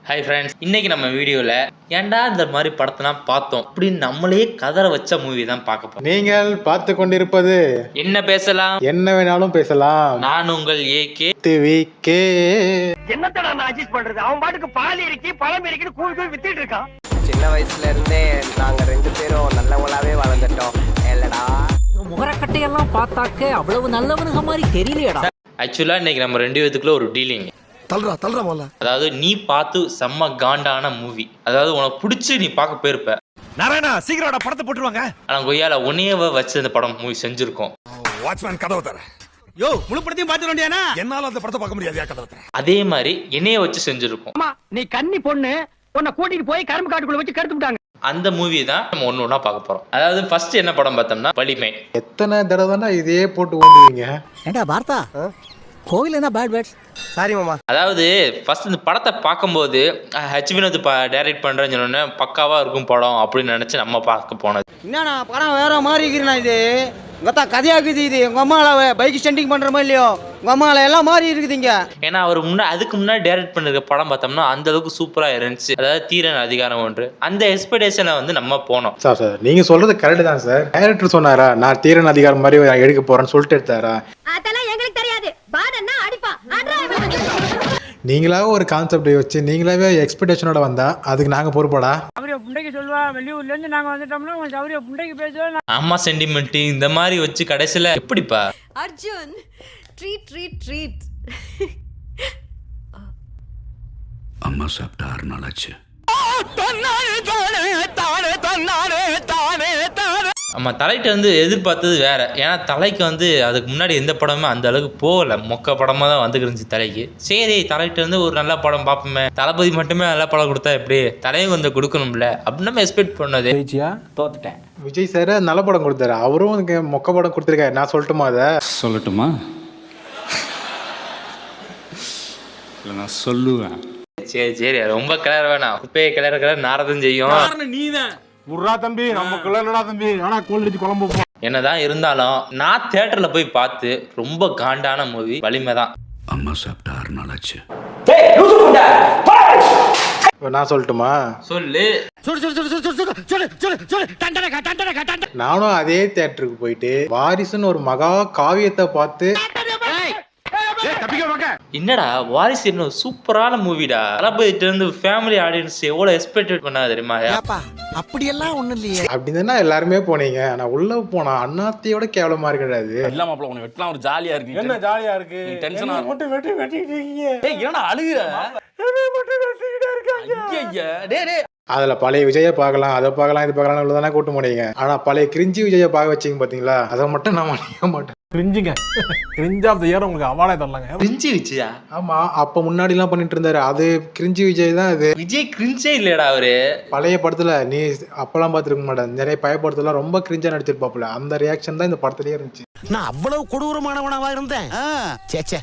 Hi friends, இன்னைக்கு நம்ம வீடியோவில் ஏன்டா இந்த மாதிரி படத்தெல்லாம் பார்த்தோம் அப்படின்னு நம்மளே கதற வச்ச மூவி தான் பார்க்க போறோம். நீங்கள் பார்த்து கொண்டிருப்பது என்ன பேசலாம், என்ன வேணாலும் பேசலாம். நான் உங்கள் ஏகே டிவிகே. என்னத்தடா நான் அட்ஜஸ்ட் பண்றது? அவன் பாட்டுக்கு பால் இறக்கி பழம் இறக்கி கூழ் வித்துட்டு இருக்கான். சின்ன வயசுல இருந்தே நாங்க 2 பேரும் நல்லவங்களாவே வளர்ந்துட்டோம். இல்லடா முகரக்கட்டையெல்லாம் பார்த்தாக்க அவ்வளவு நல்லவனுங்க மாதிரி தெரியலையடா. ஆக்சுவலாக இன்னைக்கு நம்ம 2 பேத்துக்குள்ள ஒரு டீலிங். தல்றா போல. அதாவது நீ பார்த்து செம்ம காண்டான மூவி, அதாவது உனக்கு பிடிச்சி நீ பார்க்க போயிருப்ப. நாராயணா சீக்கிரம் படத்தை போட்டுருவாங்க. ஆனால் கொய்யால உன்னையவ வச்சு அந்த படம் மூவி செஞ்சிருக்கோம். வாட்ச்மேன் கதவை தர. யோ முழு படத்தையும் பார்த்து வேண்டியானா? என்னால அந்த படத்தை பார்க்க முடியாது. கதவை தர. அதே மாதிரி என்னைய வச்சு செஞ்சிருக்கோம். அம்மா நீ கன்னி பொண்ணு, உன்னை கூட்டிட்டு போய் கரும்பு காட்டுக்குள்ள வச்சு கருத்து விட்டாங்க. அந்த மூவி தான் நம்ம ஒன்று ஒன்றா பார்க்க போறோம். அதாவது ஃபர்ஸ்ட் என்ன படம் பார்த்தோம்னா வலிமை. எத்தனை தடவை தானே இதே போட்டு ஓடுவீங்க? ஏண்டா பார்த்தா கோவில் என்ன பேட் பேட். சாரி மாமா. அதாவது ஃபர்ஸ்ட் இந்த படத்தை பார்க்கும்போது ஹெச் வினோத் டைரக்ட் பண்ணுறேன்னு சொன்னோன்னே பக்காவாக இருக்கும் படம் அப்படின்னு நினச்சி நம்ம பார்க்க போனது. என்னண்ணா படம் வேற மாதிரி இருக்குண்ணா. இது உங்கத்தா கதையாக்குது. இது உங்க அம்மாவை பைக் ஸ்டண்டிங் பண்றமா இல்லையோ, உங்க அம்மாவை எல்லாம் மாறி இருக்குதுங்க. ஏன்னா அவர் அதுக்கு முன்னாடி டைரக்ட் பண்ணிருக்க படம் பார்த்தோம்னா அந்த அளவுக்கு சூப்பராக இருந்துச்சு. அதாவது தீரன் அதிகாரம் ஒன்று, அந்த எக்ஸ்பெக்டேஷனை வந்து நம்ம போனோம். சார் நீங்க சொல்றது கரெக்ட் தான் சார். டைரக்டர் சொன்னாரா நான் தீரன் அதிகாரம் மாதிரி எடுக்க போறேன்னு சொல்லிட்டு எடுத்தாரா? அதெல்லாம் எங்களுக்கு தெரியாது. பாடன்னா அடிப்பா. நீங்களாவே ஒரு கான்செப்ட் வச்சு நீங்களாவே எக்ஸ்பெக்டேஷனோட வந்தா அதுக்கு நாங்க பொறுப்பாடா? அவரிய புண்டைக்கு சொல்லுவா, வெளியூர்ல இருந்து நாங்க வந்துட்டோம்னா உங்க அவரிய புண்டைக்கு பேசுவோம். அம்மா சென்டிமெண்ட் இந்த மாதிரி வச்சு கடைசியில் எப்படிப்பா அர்ஜுன் ட்ரீட் ட்ரீட் ட்ரீட். அம்மா சாப்பிட்டா 6 நாள் ஆச்சு. நம்ம தலைகிட்ட வந்து எதிர்பார்த்தது வேற. ஏன்னா தலைக்கு வந்து அதுக்கு முன்னாடி எந்த படமே அந்த அளவுக்கு போகல, மொக்க படமாக தான் வந்துருந்துச்சு தலைக்கு. சரி தலைகிட்ட வந்து ஒரு நல்ல படம் பார்ப்போமே, தளபதி மட்டுமே நல்ல படம் கொடுத்தா எப்படி, தலையும் கொஞ்சம் கொடுக்கணும்ல அப்படின்னு நம்ம எக்ஸ்பெக்ட் பண்ணது. தோத்துட்டேன். விஜய் சார் நல்ல படம் கொடுத்தாரு, அவரும் எனக்கு மொக்க படம் கொடுத்துருக்காரு. நான் சொல்லட்டுமா அதை? சொல்லட்டுமா? இல்லை நான் சொல்லுவேன். சரி ரொம்ப கிளற வேணாம், குப்பையை கிளற நாரதும் செய்யும். நீதான் உர்ரா தம்பி, நமக்குள்ள என்னடா தம்பி, ஆனா கோல் அடிச்சு குழம்பு. என்னதான் இருந்தாலும் நான் தியேட்டர்ல போய் பார்த்து ரொம்ப காண்டான மூவி வலிமை தான். அம்மா சாப்பிட்டா 6 நாள் ஆச்சு. நான் சொல்லட்டுமா? சொல்லு. நானும் அதே தியேட்டருக்கு போயிட்டு வாரிசுன்னு ஒரு மகா காவியத்தை பார்த்து. என்னடா வாரிசு என்ன சூப்பரான மூவிடா. தளபதிட்ட இருந்து ஃபேமிலி ஆடியன்ஸ் எவ்வளவு எக்ஸ்பெக்டட் பண்ணாது தெரியுமா? அப்படியெல்லாம் ஒண்ணும் இல்லையே. அப்படின்னா எல்லாருமே போனீங்க, ஆனா உள்ள போனா அண்ணாத்தையோட கேவலமா இருக்கிறது. இல்ல மாப்ள உனக்கு வெட்டலாம் ஒரு ஜாலியா இருக்கு. என்ன ஜாலியா இருக்கு? நீ டென்ஷனா மட்டும் வெட்டிட்டு இருக்கீங்க. ஏய் என்னடா அழுகுற? மட்டும் வெட்டிட்டே இருக்காங்க. ஐயா டேய் அதுல பழைய விஜய பார்க்கலாம், அதை பார்க்கலாம், இது பார்க்கலாம் உள்ளதானே கூட்டு போனீங்க. ஆனா பழைய கிரிஞ்சி விஜய பார்க்க வச்சீங்க பாத்தீங்களா, அதை மட்டும் நான் மன்னிக்க மாட்டேன். கிரிஞ்சிங்க, கிரிஞ்ச் ஆஃப் தி இயர் உங்களுக்கு அவார்டே தரலாங்க. கிரிஞ்சி விஜயா? ஆமா, அப்ப முன்னாடி எல்லாம் பண்ணிட்டு இருந்தாரு, அது கிரிஞ்சி விஜய் தான். அது விஜய் கிரிஞ்சே இல்லடா. அவரு பழைய படத்துல நீ அப்பெல்லாம் பாத்துருக்க மாட்டேன், நிறைய பழைய படத்துல ரொம்ப கிரிஞ்சா நடிச்சிருப்பாப்புல. அந்த ரியாக்ஷன் தான் இந்த படத்துலயே இருந்துச்சு. நான் அவ்வளவு கொடூரமானவனாவா இருந்தேன்? சேச்சே,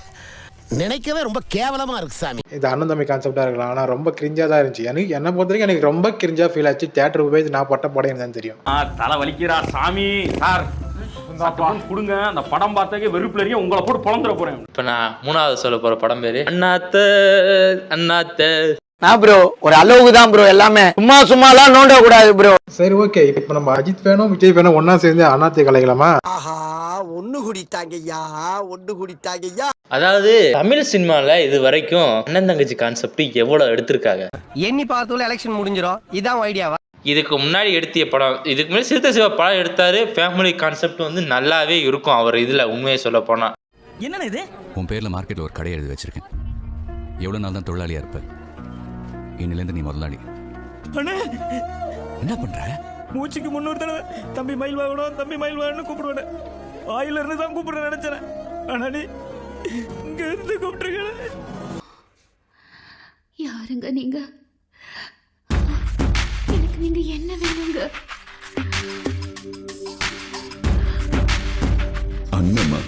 நினைக்கவே ரொம்ப கேவலமா இருக்கு சாமி. இது அண்ணன் தம்பி கான்செப்டா இருக்கலாம், ஆனா ரொம்ப கிரிஞ்சா தான் இருந்துச்சு. எனக்கு என்ன பொறுத்த வரைக்கும் எனக்கு ரொம்ப கிரிஞ்சா ஃபீல் ஆச்சு. தியேட்டருக்கு போய் நான் பட்ட படம் என்னன்னு தெரியும். தலை வலிக்கிறா சாமி சார். கொடுங்க அந்த படம் பார்த்தே வெறுப்புலயே உங்களை போட்டு பொளந்துற போறேன். இப்ப நான் 3வது சொல்ல போற படம் பேரு அண்ணாத்த. அண்ணாத்த நான் ப்ரோ ஒரு அளவுக்கு தான் ப்ரோ, எல்லாமே சும்மாலாம் நோண்ட கூடாது ப்ரோ. சரி ஓகே, இப்ப நம்ம அஜித் ஃபேனும் விஜய் ஃபேனும் ஒன்னா சேர்ந்து அண்ணாத்தை கலைக்கலாமா? ஆஹா, ஒண்ணு குடித்தாங்கய்யா. அதாவது தமிழ் சினிமால இது வரைக்கும் அண்ணன் தங்கச்சி கான்செப்ட் எவ்வளவு எடுத்திருக்காங்க. எண்ணி பார்த்துள்ள எலெக்ஷன் முடிஞ்சிடும், இதான் ஐடியாவா? இதுக்கு முன்னாடி எடுத்திய படம், இதுக்கு முன்னாடி சிறுத்தை சிவா படம் எடுத்தாரு. ஃபேமிலி கான்செப்ட் வந்து நல்லாவே இருக்கும் அவர் இதுல. உண்மையை சொல்ல போனா என்னன்னு இது? உன் பேர்ல மார்க்கெட்ல ஒரு கடை எழுதி வச்சிருக்கேன். எவ்வளவு நாள் தான் தொழிலாளியா இருப்ப? இன்னிலேருந்து நீ முதலாளி. என்ன பண்ற? மூச்சுக்கு 300 தடவை தம்பி மயில் வாங்கணும், தம்பி மயில் வாங்கணும்னு கூப்பிடுவேன். ஆயில இருந்து தான் கூப்பிடுறேன் நினைச்சேன். ஆனா நீ இங்க இருந்து கூப்பிட்டுருக்க. யாருங்க நீங்க? எனக்கு நீங்க என்ன வேணுங்க? அண்ணம்மா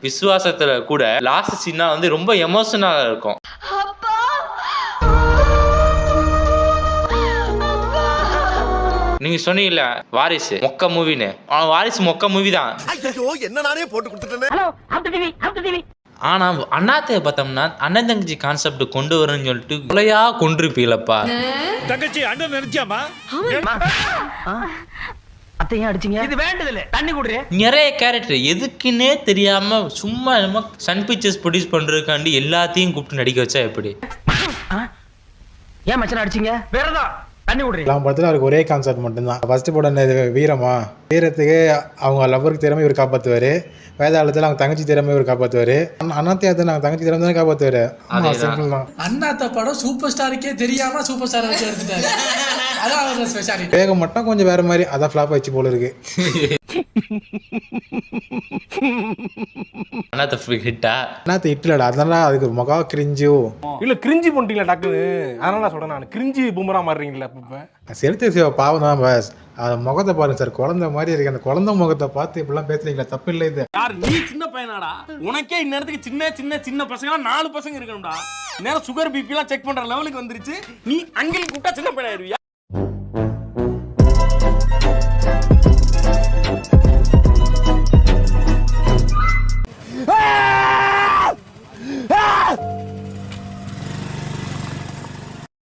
விசுவாசத்துல கூட லாஸ்ட் சீனா வந்து ரொம்ப எமோஷனலா இருக்கும். நீங்க சொன்னீங்கல்ல வாரிசு மொக்க மூவின்னு, வாரிசு மொக்க மூவி தான். ஐயோ, என்ன நானே போட்டு கொடுத்துட்டேன். ஹலோ ஆப்டர் டிவி ஆனால் அண்ணாத்தையை பார்த்தோம்னா அண்ணன் தங்கச்சி கான்செப்ட் கொண்டு வரணும்னு சொல்லிட்டு கொலையா கொண்டிருப்பீங்களப்பா. தங்கச்சி அண்ணன் நினைச்சாமா அத்தையும் அடிச்சீங்க இது வேண்டதில்ல தண்ணி குடுறே நிறைய கேரக்டர் எதுக்குன்னே தெரியாம சும்மா நம்ம சன் பிக்சர்ஸ் ப்ரொடியூஸ் பண்றதுக்காண்டி எல்லாத்தையும் கூப்பிட்டு நடிக்க வச்சா எப்படி? ஏன் மச்சான் அடிச்சீங்க வேறதான் தண்ணி குடுறே எல்லாம் படத்தில் அவருக்கு ஒரே கான்செப்ட் மட்டும்தான். ஃபர்ஸ்ட் படம் என்னது வீரமா, வீரத்துக்கு அவங்க லவ்வருக்கு திறமை இவர் காப்பாற்றுவார், வேதாளத்தில் அவங்க தங்கச்சி திறமை இவர் காப்பாற்றுவார், அண்ணாத்தியாத்தை நாங்கள் தங்கச்சி திறமை தானே காப்பாற்றுவார். சிம்பிள் தான். அண்ணாத்த படம் சூப்பர் ஸ்டாருக்கே தெரியாம சூப்பர் ஸ்டார் வச்சு எடுத்துட்டாரு. அதான் அவரோட ஸ்பெஷாலிட்டி. வேகம் மட்டும் கொஞ்சம் வேற மாதிரி, அதான் ஃப்ளாப் ஆயிடுச்சு போல இருக்கு. அண்ணாத்த ஹிட்டா? அண்ணாத்த ஹிட்லடா, அதனால அதுக்கு மகா கிரிஞ்சு. இல்ல கிரிஞ்சி பண்ணிட்டீங்களா டக்குன்னு, அதனால சொல்றேன் நான் கிரிஞ்சி பூமரா மாறுறீங்களா இப்ப. செலுத்த சிவா பாவம் தான் பாஸ். அது முகத்தை பாருங்க சார், குழந்தை மாதிரி இருக்கு. அந்த குழந்தை முகத்தை பார்த்து இப்படிலாம் பேசுறீங்களா? தப்பு இல்லை இது. யார் நீ சின்ன பையனாடா? உனக்கே இந்நேரத்துக்கு சின்ன சின்ன சின்ன பசங்க 4 பசங்க இருக்கணும்டா. நேரம் சுகர் பிபி எல்லாம் செக் பண்ற லெவலுக்கு வந்துருச்சு. நீ அங்கிள் கூப்பிட்டா சின்ன பையன் ஆயிருவியா?